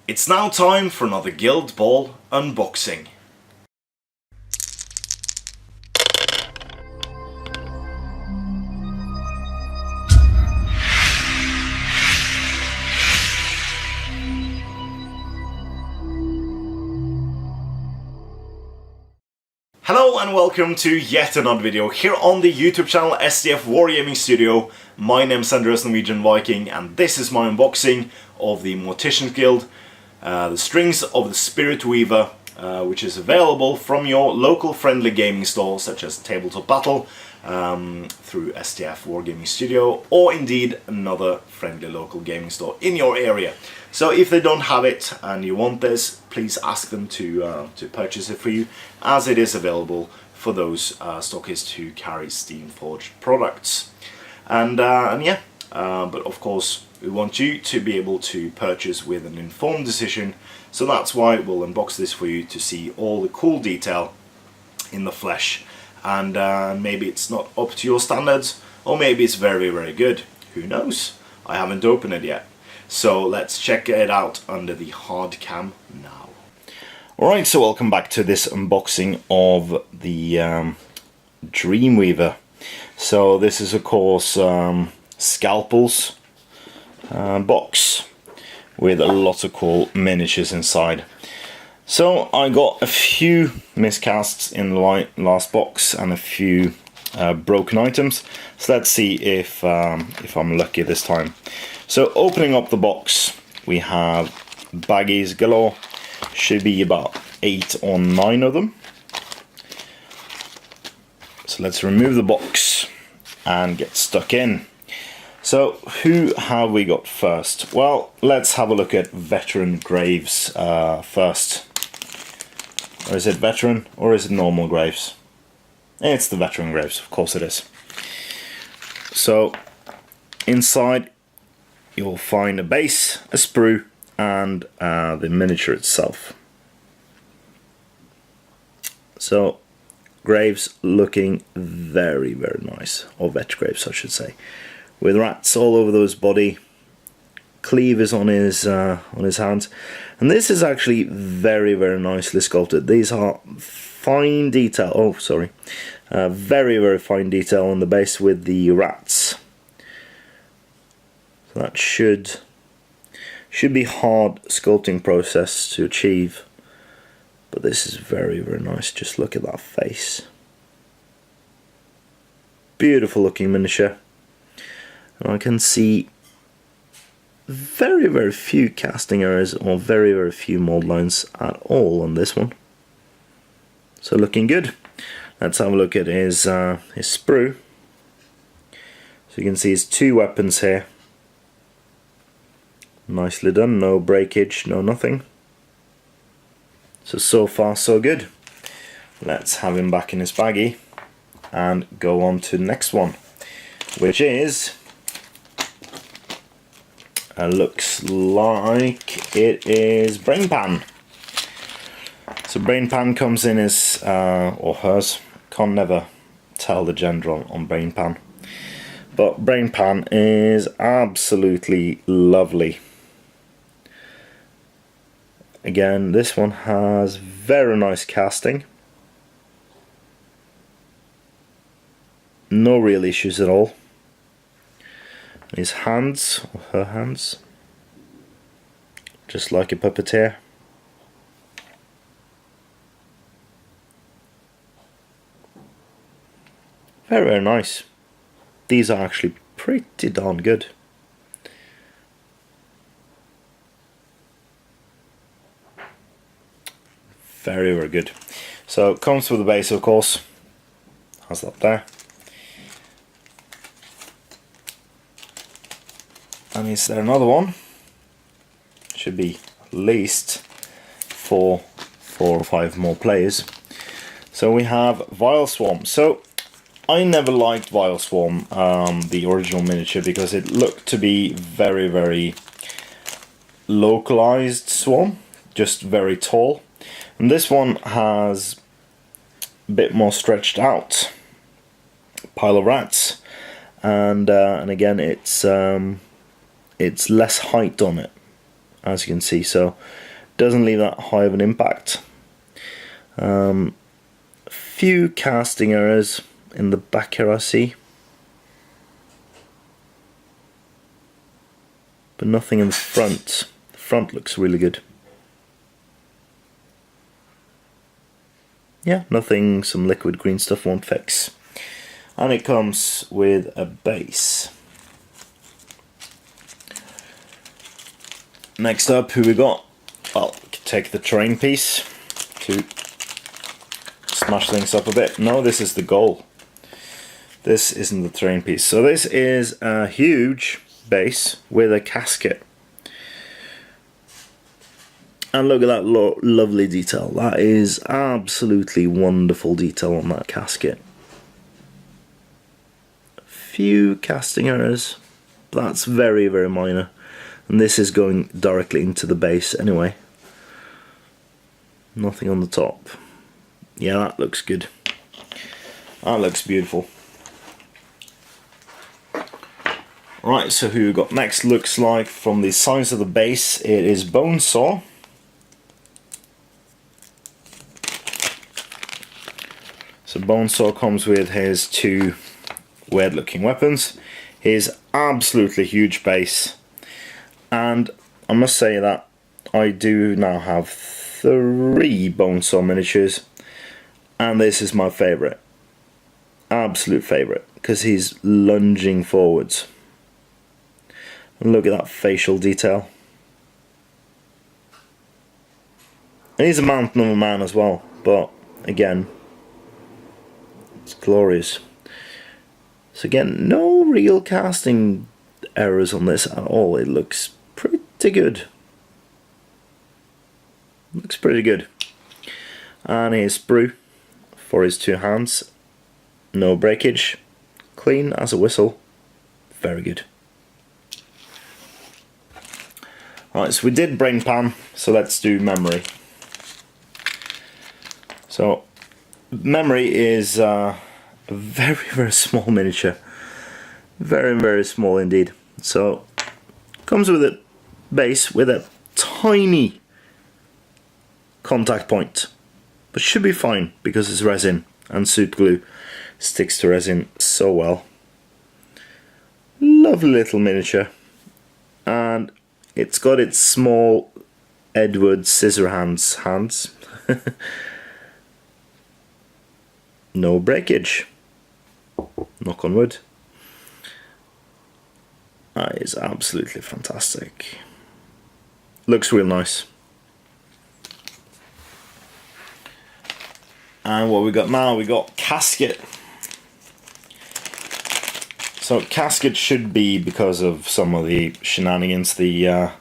It's now time for another Guild Ball unboxing. Hello and welcome to yet another video here on the YouTube channel SDF Wargaming Studio. My name is Andreas Norwegian Viking and this is my unboxing of the Morticians Guild, the Strings of the Spirit Weaver, which is available from your local friendly gaming store such as Tabletop Battle, through SDF Wargaming Studio, or indeed another friendly local gaming store in your area. So if they don't have it and you want this, please ask them to purchase it for you, as it is available for those stockists who carry Steam-forged products. And yeah, but of course we want you to be able to purchase with an informed decision, so that's why we'll unbox this for you to see all the cool detail in the flesh. And maybe it's not up to your standards, or maybe it's very, very good. Who knows? I haven't opened it yet. So let's check it out under the hard cam now. Alright, so welcome back to this unboxing of the Dreamweaver. So this is of course Scalpels box with a lot of cool miniatures inside. So I got a few miscasts in the last box and a few broken items. So let's see if I'm lucky this time. So opening up the box, we have baggies galore. Should be about 8 or 9 of them. So let's remove the box and get stuck in. So who have we got first? Well, let's have a look at Veteran Graves first. Or is it Veteran or is it normal Graves? It's the Veteran Graves, of course it is. So inside you'll find a base, a sprue, and the miniature itself. So Graves looking very, very nice, or Vet Graves I should say, with rats all over his body, cleavers on his hands, and this is actually very, very nicely sculpted. These are fine detail. Oh, sorry, very, very fine detail on the base with the rats. So that should be hard sculpting process to achieve, but this is very, very nice. Just look at that face. Beautiful looking miniature, and I can see very, very few casting errors or very, very few mold lines at all on this one. So looking good. Let's have a look at his sprue. So you can see his 2 weapons here. Nicely done, no breakage, no nothing. So far so good. Let's have him back in his baggie and go on to the next one, which is, looks like it is Brainpan. So Brainpan comes in his, or hers, can't never tell the gender on Brainpan, but Brainpan is absolutely lovely. Again, this one has very nice casting. No real issues at all. His hands, or her hands, just like a puppeteer. Very, very nice. These are actually pretty darn good. Very, very good. So it comes with the base, of course. Has that there. And is there another one? Should be at least 4 or 5 more players. So we have Vile Swarm. So I never liked Vile Swarm, the original miniature, because it looked to be very, very localized swarm, just very tall. And this one has a bit more stretched out pile of rats, and again it's less height on it. as you can see, so doesn't leave that high of an impact. Few casting errors in the back here I see, but nothing in the front. The front looks really good. Yeah, nothing some liquid green stuff won't fix. And it comes with a base. Next up, who we got? Well, we can take the terrain piece to smash things up a bit. No, this is the goal. This isn't the terrain piece. So this is a huge base with a casket. And look at that lovely detail. That is absolutely wonderful detail on that casket. Few casting errors. That's very, very minor. And this is going directly into the base anyway. Nothing on the top. Yeah, that looks good. That looks beautiful. Right, so who we got next looks like from the size of the base, it is Bonesaw. So Bonesaw comes with his two weird looking weapons, his absolutely huge base, and I must say that I do now have 3 Bonesaw miniatures, and this is my favourite, absolute favourite, because he's lunging forwards. And look at that facial detail. And he's a mountain of a man as well, but again, it's glorious. So again, no real casting errors on this at all. It looks pretty good. Looks pretty good. And his sprue for his 2 hands. No breakage. Clean as a whistle. Very good. Right, so we did Brainpan, so let's do memory. So memory is a very, very small miniature. Very, very small indeed. So comes with a base with a tiny contact point, but should be fine because it's resin and super glue sticks to resin so well. Lovely little miniature, and it's got its small Edward Scissorhands. No breakage. Knock on wood. That is absolutely fantastic. Looks real nice. And what we got now, we got Casket. So Casket should be, because of some of the shenanigans the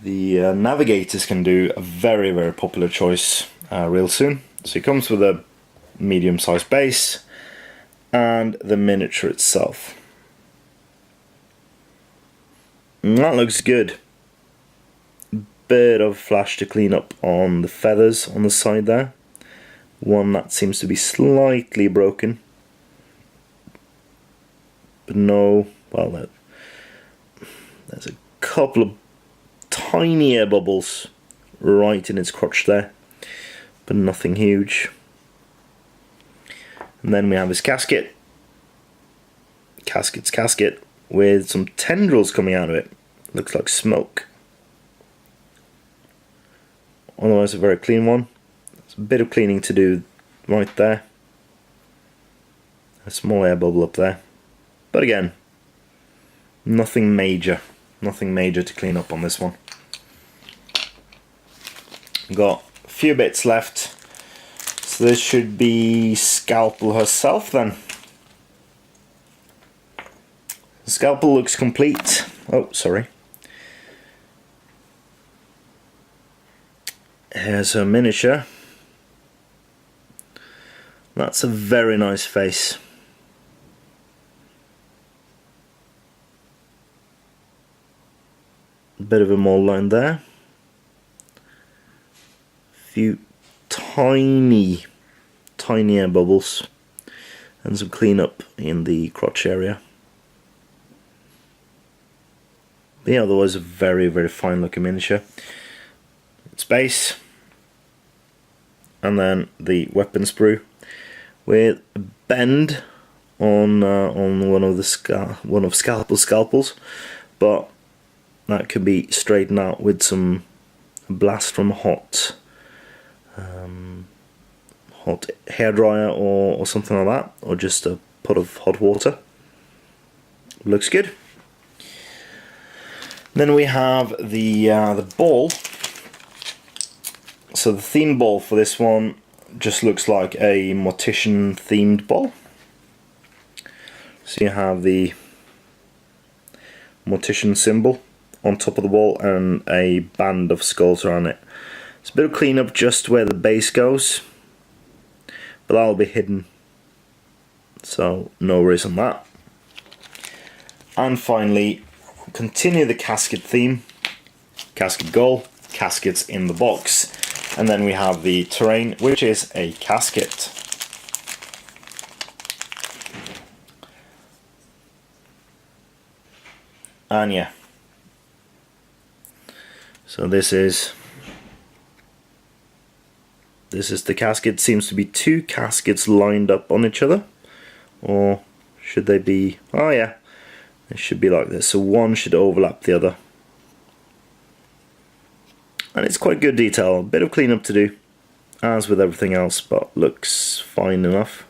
navigators can do, a very, very popular choice real soon. So it comes with a medium-sized base and the miniature itself. And that looks good. Bit of flash to clean up on the feathers on the side there. One that seems to be slightly broken. But no, well, there's a couple of tiny air bubbles right in its crotch there, but nothing huge. And then we have his casket. Casket's casket with some tendrils coming out of it. Looks like smoke. Otherwise a very clean one. There's a bit of cleaning to do right there. A small air bubble up there. But again, nothing major. Nothing major to clean up on this one. Got a few bits left. So this should be Scalpel herself then. The Scalpel looks complete. Oh, sorry. Here's her miniature. That's a very nice face. A bit of a mole line there. Few tiny air bubbles and some cleanup in the crotch area. But yeah, otherwise a very, very fine looking miniature. Its base, and then the weapon sprue with a bend on one of Scalpel's scalpels, but that could be straightened out with some blast from a hot hairdryer or something like that, or just a pot of hot water. Looks good. Then we have the ball. So the theme ball for this one just looks like a Mortician themed ball. So you have the Mortician symbol on top of the ball and a band of skulls around it. It's a bit of cleanup just where the base goes, but that'll be hidden, so no worries on that. And finally, continue the casket theme. Casket Golf, caskets in the box. And then we have the terrain, which is a casket. And yeah, so this is the casket. Seems to be two caskets lined up on each other, or should they be? Oh yeah, it should be like this. So one should overlap the other, and it's quite good detail. A bit of cleanup to do, as with everything else, but looks fine enough.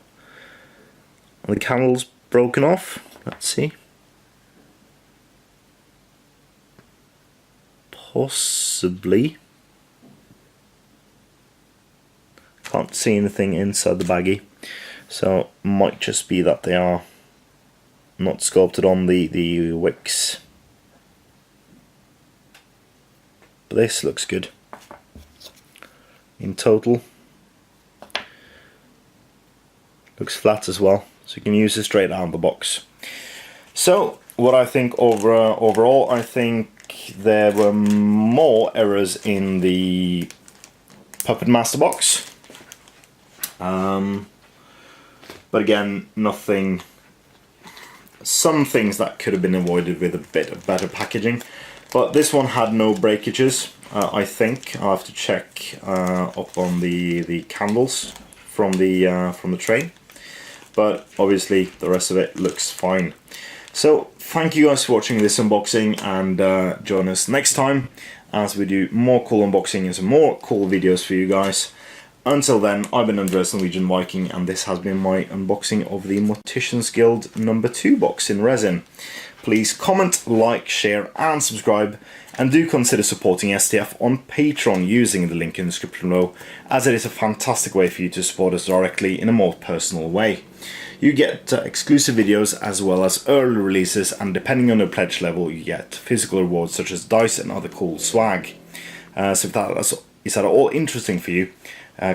And the candle's broken off. Let's see. Possibly. Can't see anything inside the baggie, so might just be that they are not sculpted on the wicks. But this looks good. In total, looks flat as well, so you can use it straight out of the box. So what I think overall, I think there were more errors in the Puppet Master box, but again, nothing. Some things that could have been avoided with a bit of better packaging, but this one had no breakages. I think I'll have to check up on the candles from the train, but obviously the rest of it looks fine. So thank you guys for watching this unboxing, and join us next time as we do more cool unboxing and some more cool videos for you guys. Until then, I've been Andreas Norwegian Viking, and this has been my unboxing of the Morticians Guild #2 box in resin. Please comment, like, share and subscribe, and do consider supporting STF on Patreon using the link in the description below, as it is a fantastic way for you to support us directly in a more personal way. You get exclusive videos as well as early releases, and depending on your pledge level you get physical rewards such as dice and other cool swag. So if that is at all interesting for you,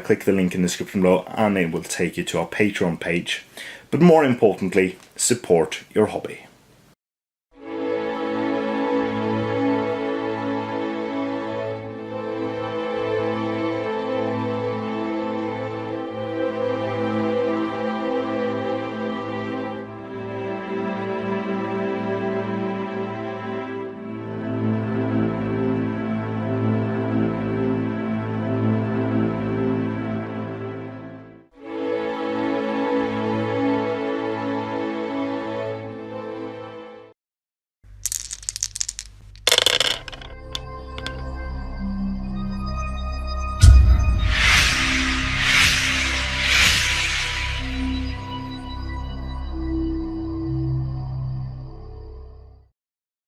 click the link in the description below and it will take you to our Patreon page. But more importantly, support your hobby.